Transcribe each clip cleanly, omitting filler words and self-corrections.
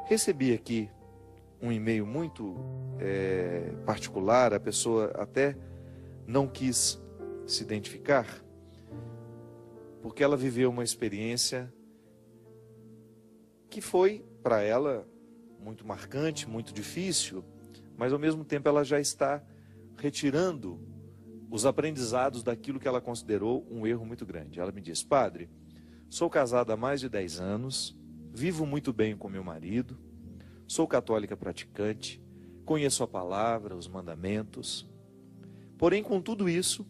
Recebi aqui um e-mail muito particular, a pessoa até não quis se identificar, porque ela viveu uma experiência que foi, para ela, muito marcante, muito difícil, mas ao mesmo tempo ela já está retirando os aprendizados daquilo que ela considerou um erro muito grande. Ela me diz: padre, sou casada há mais de 10 anos, vivo muito bem com meu marido, sou católica praticante, conheço a palavra, os mandamentos. Porém, com tudo isso,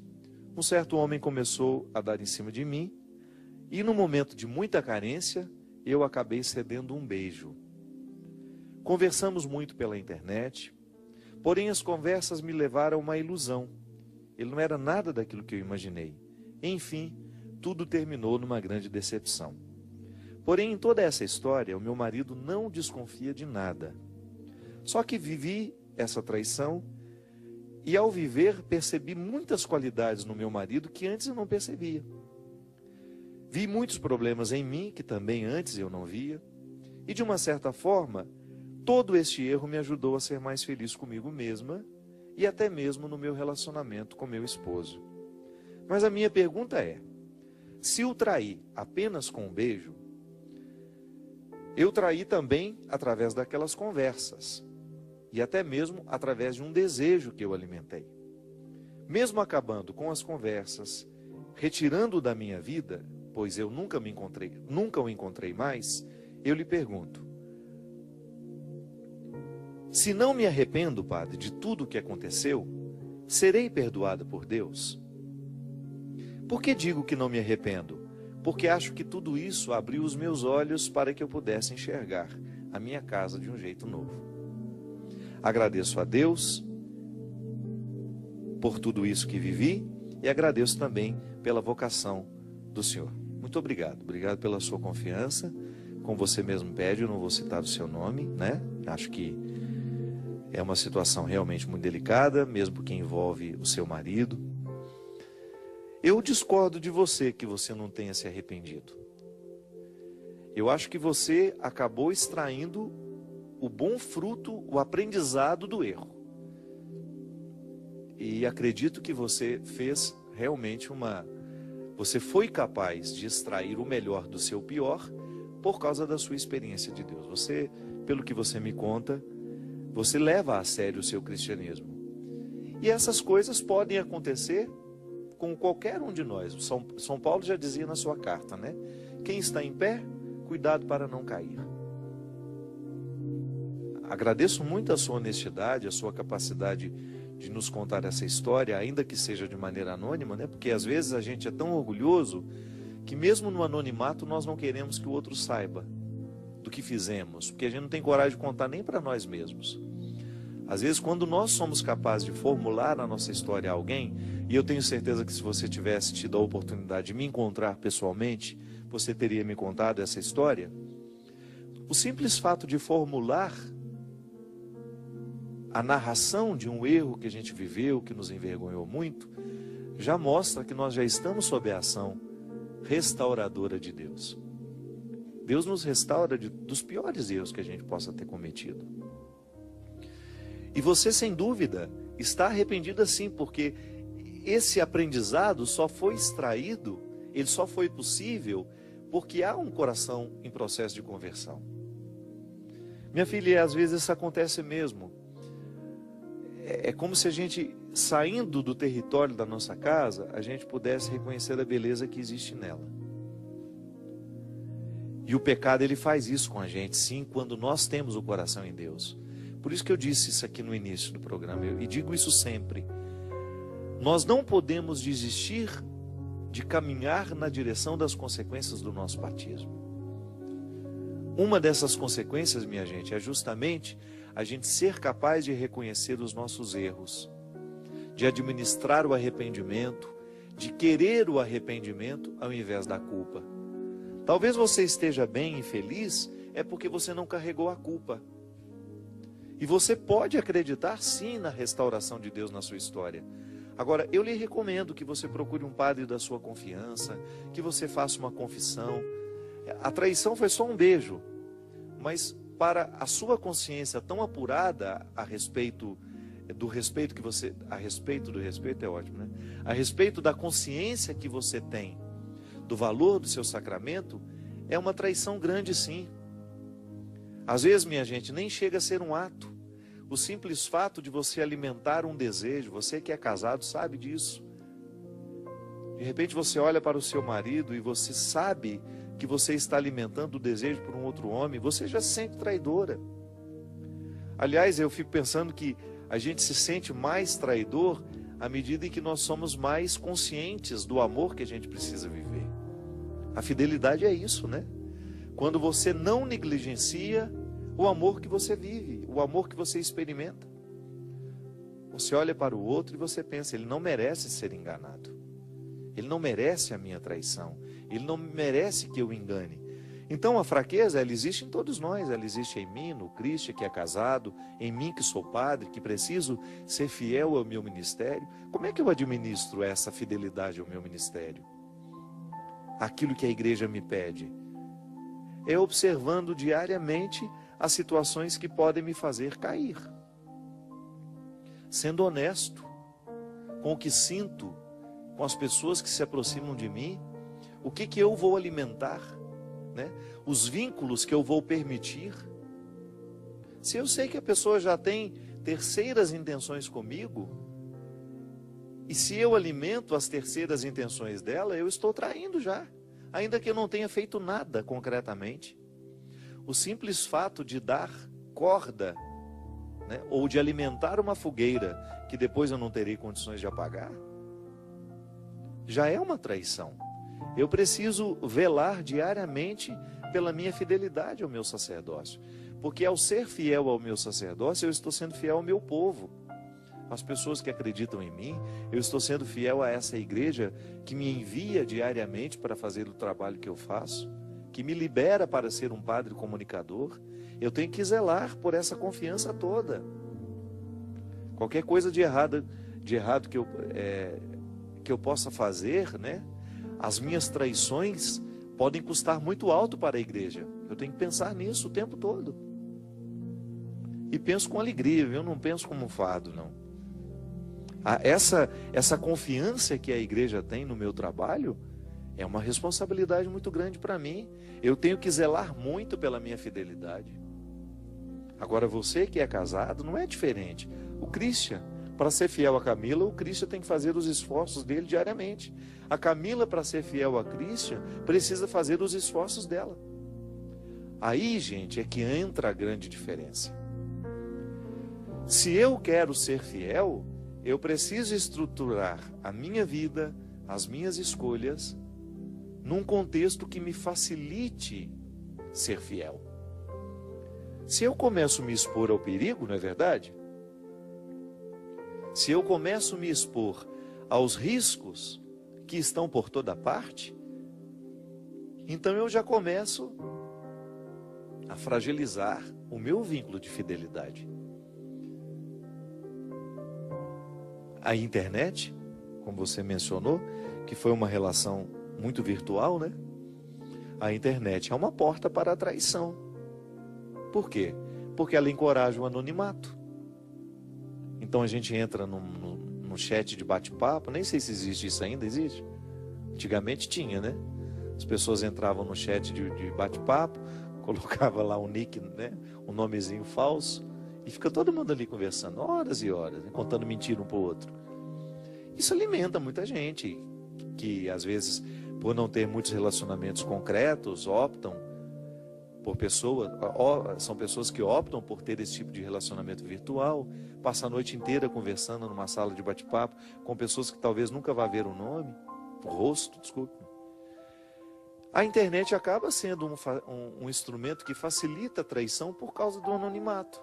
um certo homem começou a dar em cima de mim e, no momento de muita carência, eu acabei cedendo um beijo. Conversamos muito pela internet, porém as conversas me levaram a uma ilusão. Ele não era nada daquilo que eu imaginei. Enfim, tudo terminou numa grande decepção. Porém, em toda essa história, o meu marido não desconfia de nada. Só que vivi essa traição e, ao viver, percebi muitas qualidades no meu marido que antes eu não percebia. Vi muitos problemas em mim que também antes eu não via. E, de uma certa forma, todo este erro me ajudou a ser mais feliz comigo mesma e até mesmo no meu relacionamento com meu esposo. Mas a minha pergunta é: se o traí apenas com um beijo, eu traí também através daquelas conversas e até mesmo através de um desejo que eu alimentei. Mesmo acabando com as conversas, retirando-o da minha vida, pois eu nunca o encontrei mais, eu lhe pergunto: se não me arrependo, padre, de tudo o que aconteceu, serei perdoado por Deus? Por que digo que não me arrependo? Porque acho que tudo isso abriu os meus olhos para que eu pudesse enxergar a minha casa de um jeito novo. Agradeço a Deus por tudo isso que vivi e agradeço também pela vocação do Senhor. Muito obrigado. Obrigado pela sua confiança. Como você mesmo pede, eu não vou citar o seu nome, né? Acho que é uma situação realmente muito delicada, mesmo porque envolve o seu marido. Eu discordo de você que você não tenha se arrependido. Eu acho que você acabou extraindo o bom fruto, o aprendizado do erro. E acredito que você fez realmente você foi capaz de extrair o melhor do seu pior por causa da sua experiência de Deus. Você, pelo que você me conta, você leva a sério o seu cristianismo. E essas coisas podem acontecer com qualquer um de nós. São Paulo já dizia na sua carta, né? Quem está em pé, cuidado para não cair. Agradeço muito a sua honestidade, a sua capacidade de nos contar essa história, ainda que seja de maneira anônima, né? Porque às vezes a gente é tão orgulhoso que mesmo no anonimato nós não queremos que o outro saiba do que fizemos, porque a gente não tem coragem de contar nem para nós mesmos. Às vezes, quando nós somos capazes de formular a nossa história a alguém, e eu tenho certeza que se você tivesse tido a oportunidade de me encontrar pessoalmente, você teria me contado essa história. O simples fato de formular a narração de um erro que a gente viveu, que nos envergonhou muito, já mostra que nós já estamos sob a ação restauradora de Deus. Deus nos restaura dos piores erros que a gente possa ter cometido. E você, sem dúvida, está arrependido sim, porque esse aprendizado só foi extraído, ele só foi possível porque há um coração em processo de conversão. Minha filha, às vezes isso acontece mesmo. É como se a gente, saindo do território da nossa casa, a gente pudesse reconhecer a beleza que existe nela. E o pecado, ele faz isso com a gente, sim, quando nós temos o coração em Deus. Por isso que eu disse isso aqui no início do programa, e digo isso sempre. Nós não podemos desistir de caminhar na direção das consequências do nosso batismo. Uma dessas consequências, minha gente, é justamente a gente ser capaz de reconhecer os nossos erros, de administrar o arrependimento, de querer o arrependimento ao invés da culpa. Talvez você esteja bem e feliz, é porque você não carregou a culpa. E você pode acreditar sim na restauração de Deus na sua história. Agora, eu lhe recomendo que você procure um padre da sua confiança, que você faça uma confissão. A traição foi só um beijo, mas para a sua consciência tão apurada a respeito do respeito que você... A respeito do respeito é ótimo, né? A respeito da consciência que você tem do valor do seu sacramento, é uma traição grande, sim. Às vezes, minha gente, nem chega a ser um ato. O simples fato de você alimentar um desejo, você que é casado sabe disso. De repente você olha para o seu marido e você sabe que você está alimentando o desejo por um outro homem, você já se sente traidora. Aliás, eu fico pensando que a gente se sente mais traidor à medida em que nós somos mais conscientes do amor que a gente precisa viver. A fidelidade é isso, né? Quando você não negligencia o amor que você vive, o amor que você experimenta. Você olha para o outro e você pensa, ele não merece ser enganado. Ele não merece a minha traição. Ele não merece que eu o engane. Então a fraqueza, ela existe em todos nós. Ela existe em mim, no Cristian que é casado, em mim que sou padre, que preciso ser fiel ao meu ministério. Como é que eu administro essa fidelidade ao meu ministério? Aquilo que a igreja me pede. É observando diariamente as situações que podem me fazer cair. Sendo honesto com o que sinto, com as pessoas que se aproximam de mim, o que eu vou alimentar, né? Os vínculos que eu vou permitir. Se eu sei que a pessoa já tem terceiras intenções comigo, e se eu alimento as terceiras intenções dela, eu estou traindo já, ainda que eu não tenha feito nada concretamente. O simples fato de dar corda, né, ou de alimentar uma fogueira que depois eu não terei condições de apagar, já é uma traição. Eu preciso velar diariamente pela minha fidelidade ao meu sacerdócio, porque ao ser fiel ao meu sacerdócio, eu estou sendo fiel ao meu povo, às pessoas que acreditam em mim. Eu estou sendo fiel a essa igreja que me envia diariamente para fazer o trabalho que eu faço, que me libera para ser um padre comunicador. Eu tenho que zelar por essa confiança toda. Qualquer coisa de errado que eu possa fazer, né? As minhas traições podem custar muito alto para a igreja. Eu tenho que pensar nisso o tempo todo. E penso com alegria, eu não penso como um fardo, não. Essa confiança que a igreja tem no meu trabalho é uma responsabilidade muito grande para mim. Eu tenho que zelar muito pela minha fidelidade. Agora, você que é casado, não é diferente. O Cristian, para ser fiel a Camila, o Cristian tem que fazer os esforços dele diariamente. A Camila, para ser fiel a Cristian, precisa fazer os esforços dela. Aí, gente, é que entra a grande diferença. Se eu quero ser fiel, eu preciso estruturar a minha vida, as minhas escolhas, num contexto que me facilite ser fiel. Se eu começo a me expor ao perigo, não é verdade? Se eu começo a me expor aos riscos que estão por toda parte, então eu já começo a fragilizar o meu vínculo de fidelidade. A internet, como você mencionou, que foi uma relação muito virtual, né? A internet é uma porta para a traição. Por quê? Porque ela encoraja o anonimato. Então a gente entra num chat de bate-papo, nem sei se existe isso ainda, existe? Antigamente tinha, né? As pessoas entravam no chat de bate-papo, colocava lá um nick, né? Um nomezinho falso, e fica todo mundo ali conversando, horas e horas, né? Contando mentira um para o outro. Isso alimenta muita gente, que às vezes, por não ter muitos relacionamentos concretos, optam por são pessoas que optam por ter esse tipo de relacionamento virtual, passa a noite inteira conversando numa sala de bate-papo com pessoas que talvez nunca vá ver o rosto, desculpe. A internet acaba sendo um instrumento que facilita a traição por causa do anonimato.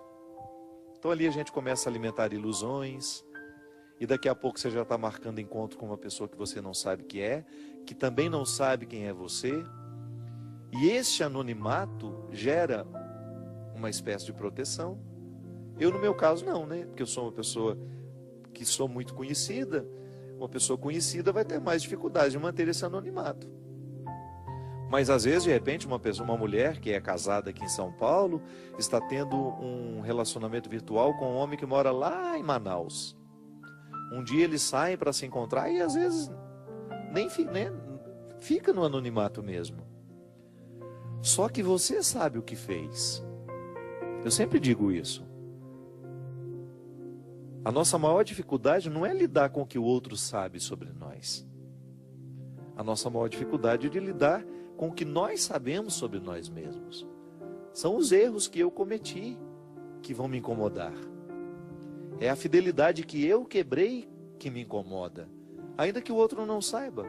Então ali a gente começa a alimentar ilusões, e daqui a pouco você já está marcando encontro com uma pessoa que você não sabe que é, que também não sabe quem é você. E este anonimato gera uma espécie de proteção. Eu, no meu caso, não, né? Porque eu sou uma pessoa que sou muito conhecida. Uma pessoa conhecida vai ter mais dificuldade de manter esse anonimato. Mas às vezes, de repente, uma mulher que é casada aqui em São Paulo, está tendo um relacionamento virtual com um homem que mora lá em Manaus. Um dia eles saem para se encontrar e às vezes nem fica no anonimato mesmo. Só que você sabe o que fez. Eu sempre digo isso. A nossa maior dificuldade não é lidar com o que o outro sabe sobre nós. A nossa maior dificuldade é de lidar com o que nós sabemos sobre nós mesmos. São os erros que eu cometi que vão me incomodar. É a fidelidade que eu quebrei que me incomoda. Ainda que o outro não saiba.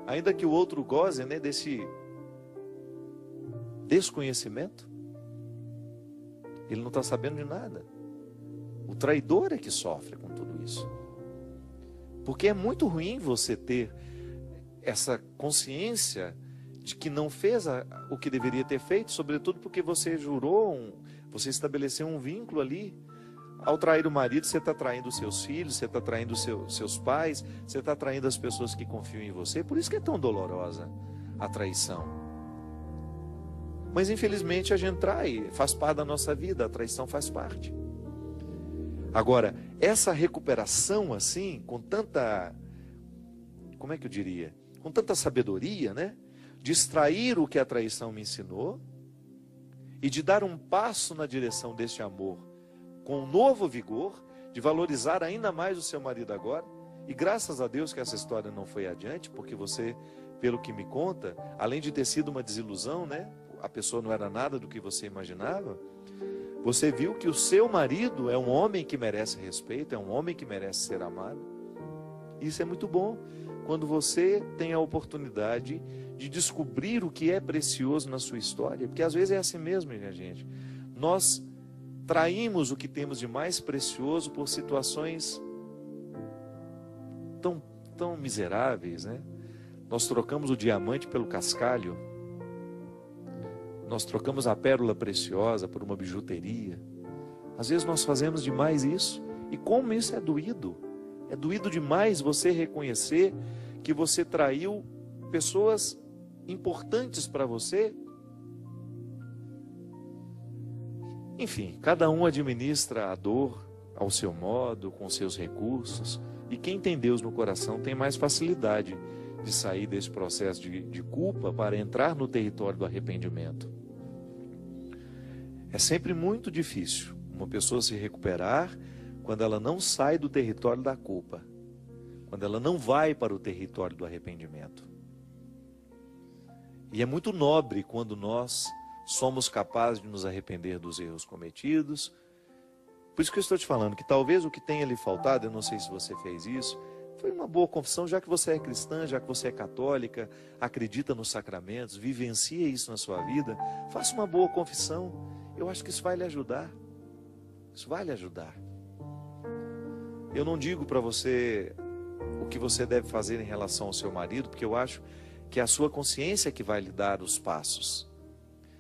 Ainda que o outro goze, desse desconhecimento. Ele não está sabendo de nada. O traidor é que sofre com tudo isso. Porque é muito ruim você ter essa consciência de que não fez o que deveria ter feito, sobretudo porque você jurou, você estabeleceu um vínculo ali. Ao trair o marido, você está traindo os seus filhos, você está traindo os seus pais, você está traindo as pessoas que confiam em você. Por isso que é tão dolorosa a traição. Mas infelizmente a gente trai, faz parte da nossa vida, a traição faz parte. Agora, essa recuperação assim, com tanta, como é que eu diria? Com tanta sabedoria, de extrair o que a traição me ensinou e de dar um passo na direção deste amor com um novo vigor, de valorizar ainda mais o seu marido agora. E graças a Deus que essa história não foi adiante, porque você, pelo que me conta, além de ter sido uma desilusão, a pessoa não era nada do que você imaginava, você viu que o seu marido é um homem que merece respeito, é um homem que merece ser amado. Isso é muito bom, quando você tem a oportunidade de descobrir o que é precioso na sua história, porque às vezes é assim mesmo, minha gente. Nós traímos o que temos de mais precioso por situações tão miseráveis, Nós trocamos o diamante pelo cascalho. Nós trocamos a pérola preciosa por uma bijuteria. Às vezes nós fazemos demais isso. E como isso é doído. É doído demais você reconhecer que você traiu pessoas importantes para você. Enfim, cada um administra a dor ao seu modo, com seus recursos. E quem tem Deus no coração tem mais facilidade de sair desse processo de culpa para entrar no território do arrependimento. É sempre muito difícil uma pessoa se recuperar quando ela não sai do território da culpa, quando ela não vai para o território do arrependimento. E é muito nobre quando nós somos capazes de nos arrepender dos erros cometidos. Por isso que eu estou te falando que talvez o que tenha lhe faltado, eu não sei se você fez isso, foi uma boa confissão, já que você é cristã, já que você é católica, acredita nos sacramentos, vivencia isso na sua vida, faça uma boa confissão. Eu acho que isso vai lhe ajudar. Isso vai lhe ajudar. Eu não digo para você o que você deve fazer em relação ao seu marido, porque eu acho que é a sua consciência que vai lhe dar os passos.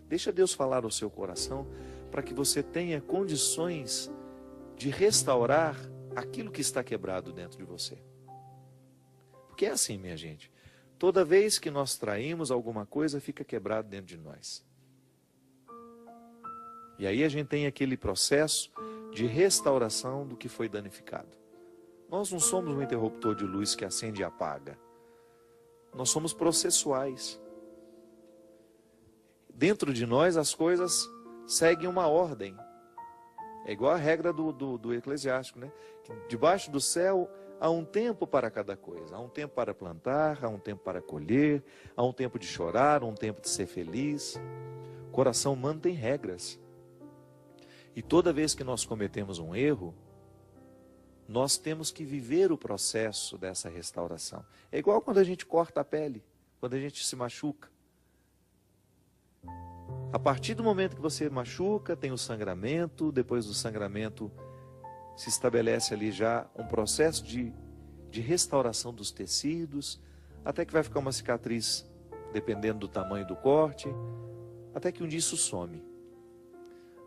Deixa Deus falar ao seu coração para que você tenha condições de restaurar aquilo que está quebrado dentro de você. Porque é assim, minha gente. Toda vez que nós traímos alguma coisa, fica quebrado dentro de nós. E aí a gente tem aquele processo de restauração do que foi danificado. Nós não somos um interruptor de luz que acende e apaga. Nós somos processuais. Dentro de nós as coisas seguem uma ordem. É igual a regra do Eclesiástico, Que debaixo do céu há um tempo para cada coisa. Há um tempo para plantar, há um tempo para colher, há um tempo de chorar, um tempo de ser feliz. O coração humano tem regras. E toda vez que nós cometemos um erro, nós temos que viver o processo dessa restauração. É igual quando a gente corta a pele, quando a gente se machuca. A partir do momento que você machuca, tem o sangramento, depois do sangramento se estabelece ali já um processo de restauração dos tecidos, até que vai ficar uma cicatriz, dependendo do tamanho do corte, até que um dia isso some.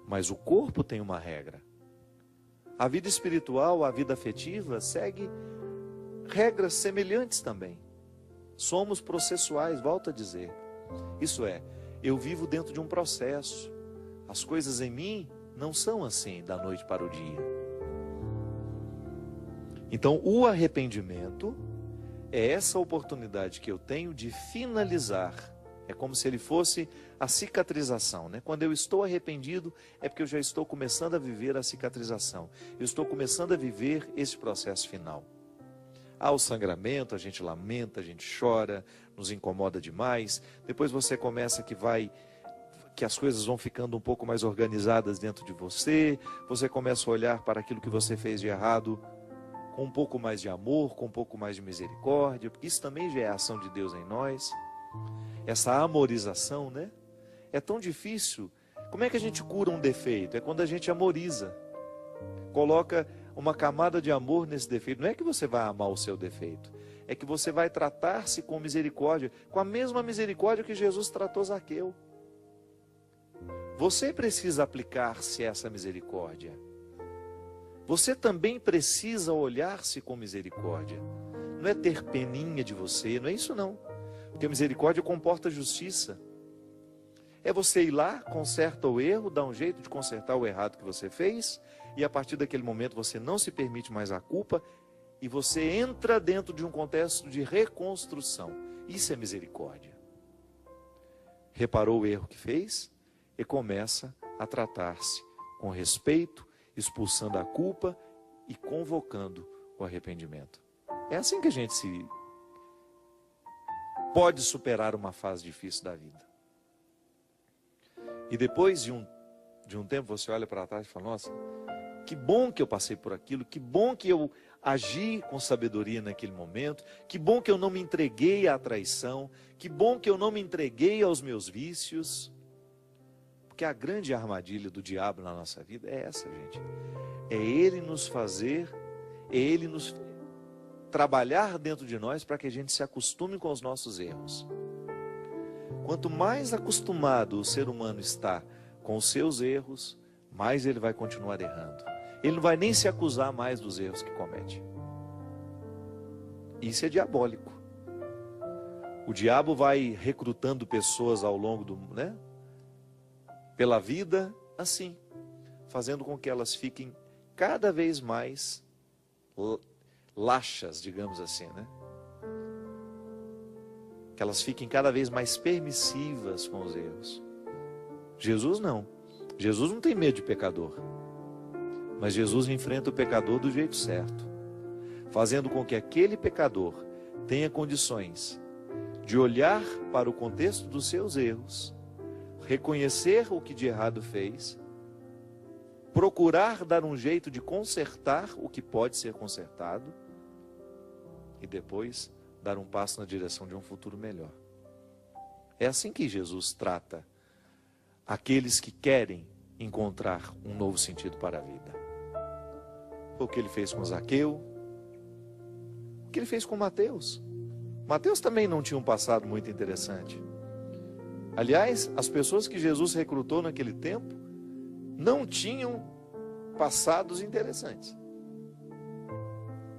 Mas o corpo tem uma regra. A vida espiritual, a vida afetiva, segue regras semelhantes também. Somos processuais, volto a dizer. Isso é, eu vivo dentro de um processo. As coisas em mim não são assim da noite para o dia. Então, o arrependimento é essa oportunidade que eu tenho de finalizar. É como se ele fosse a cicatrização, né? Quando eu estou arrependido, é porque eu já estou começando a viver a cicatrização. Eu estou começando a viver esse processo final. Há o sangramento, a gente lamenta, a gente chora, nos incomoda demais. Depois você começa que as coisas vão ficando um pouco mais organizadas dentro de você. Você começa a olhar para aquilo que você fez de errado com um pouco mais de amor, com um pouco mais de misericórdia, porque isso também já é a ação de Deus em nós. Essa amorização, né? É tão difícil. Como é que a gente cura um defeito? É quando a gente amoriza. Coloca uma camada de amor nesse defeito. Não é que você vai amar o seu defeito. É que você vai tratar-se com misericórdia, com a mesma misericórdia que Jesus tratou Zaqueu. Você precisa aplicar-se essa misericórdia. Você também precisa olhar-se com misericórdia. Não é ter peninha de você, não é isso não. Porque a misericórdia comporta justiça. É você ir lá, conserta o erro, dá um jeito de consertar o errado que você fez, e a partir daquele momento você não se permite mais a culpa, e você entra dentro de um contexto de reconstrução. Isso é misericórdia. Reparou o erro que fez e começa a tratar-se com respeito, expulsando a culpa e convocando o arrependimento. É assim que a gente pode superar uma fase difícil da vida. E depois de um tempo você olha para trás e fala, nossa, que bom que eu passei por aquilo, que bom que eu agi com sabedoria naquele momento, que bom que eu não me entreguei à traição, que bom que eu não me entreguei aos meus vícios. Porque a grande armadilha do diabo na nossa vida é essa, gente. É ele nos fazer, é ele nos trabalhar dentro de nós para que a gente se acostume com os nossos erros. Quanto mais acostumado o ser humano está com os seus erros, mais ele vai continuar errando. Ele não vai nem se acusar mais dos erros que comete. Isso é diabólico. O diabo vai recrutando pessoas ao longo pela vida, assim, fazendo com que elas fiquem cada vez mais laxas, digamos assim, né? Que elas fiquem cada vez mais permissivas com os erros. Jesus não. Jesus não tem medo de pecador. Mas Jesus enfrenta o pecador do jeito certo, fazendo com que aquele pecador tenha condições de olhar para o contexto dos seus erros, reconhecer o que de errado fez, procurar dar um jeito de consertar o que pode ser consertado e depois dar um passo na direção de um futuro melhor. É assim que Jesus trata aqueles que querem encontrar um novo sentido para a vida. Foi o que ele fez com Zaqueu, o que ele fez com Mateus. Mateus também não tinha um passado muito interessante. Aliás, as pessoas que Jesus recrutou naquele tempo não tinham passados interessantes.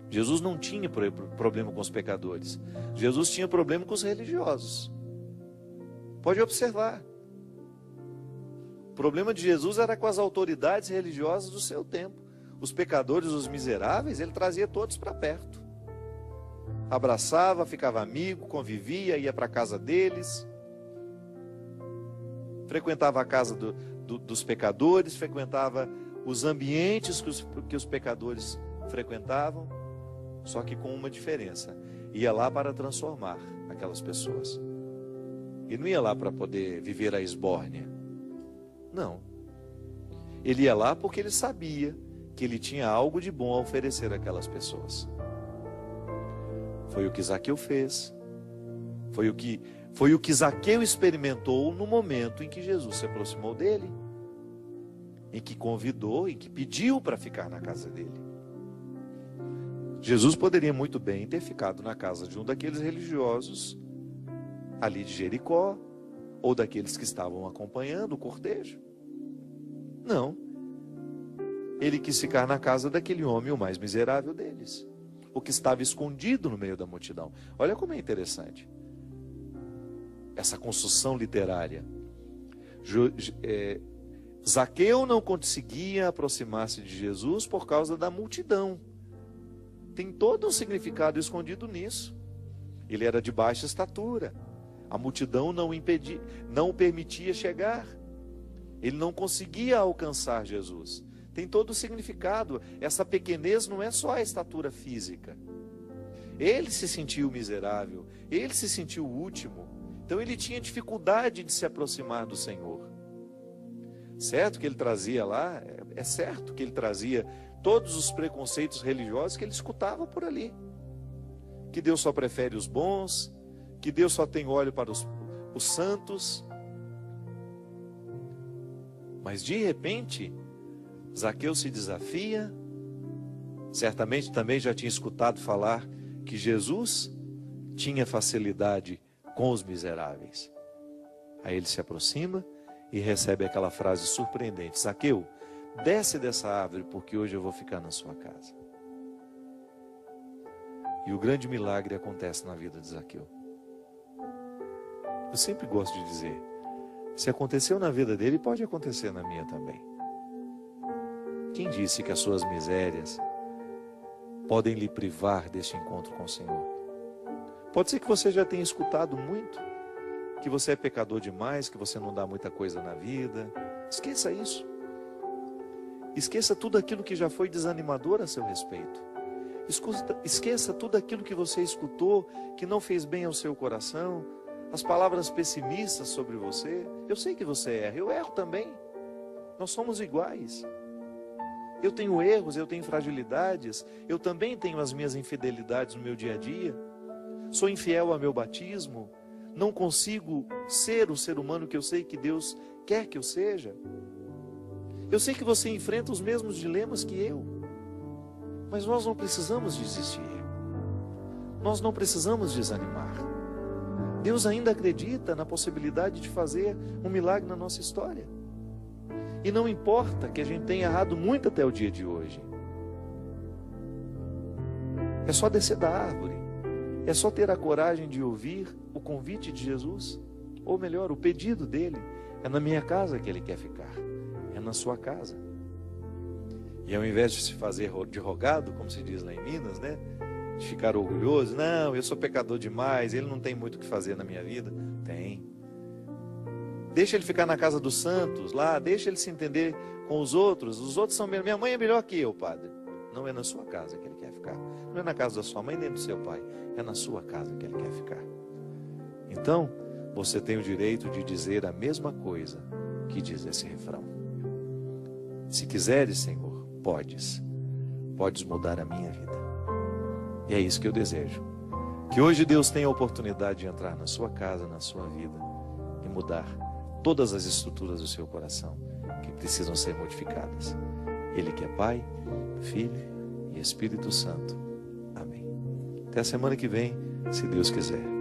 Jesus não tinha problema com os pecadores. Jesus tinha problema com os religiosos. Pode observar. O problema de Jesus era com as autoridades religiosas do seu tempo. Os pecadores, os miseráveis, ele trazia todos para perto. Abraçava, ficava amigo, convivia, ia para a casa deles. Frequentava a casa dos pecadores, frequentava os ambientes que os pecadores frequentavam, só que com uma diferença: ia lá para transformar aquelas pessoas. Ele não ia lá para poder viver a esbórnia. Não. Ele ia lá porque ele sabia que ele tinha algo de bom a oferecer àquelas pessoas. Foi o que Zaqueu fez. Foi o que Zaqueu experimentou no momento em que Jesus se aproximou dele, em que convidou, em que pediu para ficar na casa dele. Jesus poderia muito bem ter ficado na casa de um daqueles religiosos ali de Jericó, ou daqueles que estavam acompanhando o cortejo. Não. Ele quis ficar na casa daquele homem, o mais miserável deles, o que estava escondido no meio da multidão. Olha como é interessante. essa construção literária. Zaqueu não conseguia aproximar-se de Jesus por causa da multidão. Tem todo um significado escondido nisso. Ele era de baixa estatura. A multidão não o permitia chegar. Ele não conseguia alcançar Jesus. Tem todo o significado. Essa pequenez não é só a estatura física. Ele se sentiu miserável. Ele se sentiu o último. Então ele tinha dificuldade de se aproximar do Senhor. Certo que ele trazia lá, é certo que ele trazia todos os preconceitos religiosos que ele escutava por ali. Que Deus só prefere os bons, que Deus só tem olho para os santos. Mas de repente, Zaqueu se desafia. Certamente também já tinha escutado falar que Jesus tinha facilidade com os miseráveis. Aí ele se aproxima e recebe aquela frase surpreendente: Zaqueu, desce dessa árvore, porque hoje eu vou ficar na sua casa. E o grande milagre acontece na vida de Zaqueu. Eu sempre gosto de dizer, se aconteceu na vida dele, pode acontecer na minha também. Quem disse que as suas misérias podem lhe privar deste encontro com o Senhor? Pode ser que você já tenha escutado muito, que você é pecador demais, que você não dá muita coisa na vida. Esqueça isso. Esqueça tudo aquilo que já foi desanimador a seu respeito. Esqueça tudo aquilo que você escutou, que não fez bem ao seu coração, as palavras pessimistas sobre você. Eu sei que você erra, eu erro também. Nós somos iguais. Eu tenho erros, eu tenho fragilidades, eu também tenho as minhas infidelidades no meu dia a dia. Sou infiel ao meu batismo, não consigo ser o ser humano que eu sei que Deus quer que eu seja. Eu sei que você enfrenta os mesmos dilemas que eu, mas nós não precisamos desistir. Nós não precisamos desanimar. Deus ainda acredita na possibilidade de fazer um milagre na nossa história. E não importa que a gente tenha errado muito até o dia de hoje. É só descer da árvore. É só ter a coragem de ouvir o convite de Jesus. Ou melhor, o pedido dele. É na minha casa que ele quer ficar. É na sua casa. E ao invés de se fazer de rogado, como se diz lá em Minas, né? De ficar orgulhoso. Não, eu sou pecador demais. Ele não tem muito o que fazer na minha vida. Tem. Deixa ele ficar na casa dos santos lá. Deixa ele se entender com os outros. Os outros são melhores. Minha mãe é melhor que eu, padre. Não é na sua casa que ele quer ficar. Não é na casa da sua mãe nem do seu pai. É na sua casa que ele quer ficar. Então, você tem o direito de dizer a mesma coisa que diz esse refrão. Se quiseres, Senhor, podes. Podes mudar a minha vida. E é isso que eu desejo. Que hoje Deus tenha a oportunidade de entrar na sua casa, na sua vida e mudar todas as estruturas do seu coração que precisam ser modificadas. Ele que é Pai, Filho e Espírito Santo. Amém. Até a semana que vem, se Deus quiser.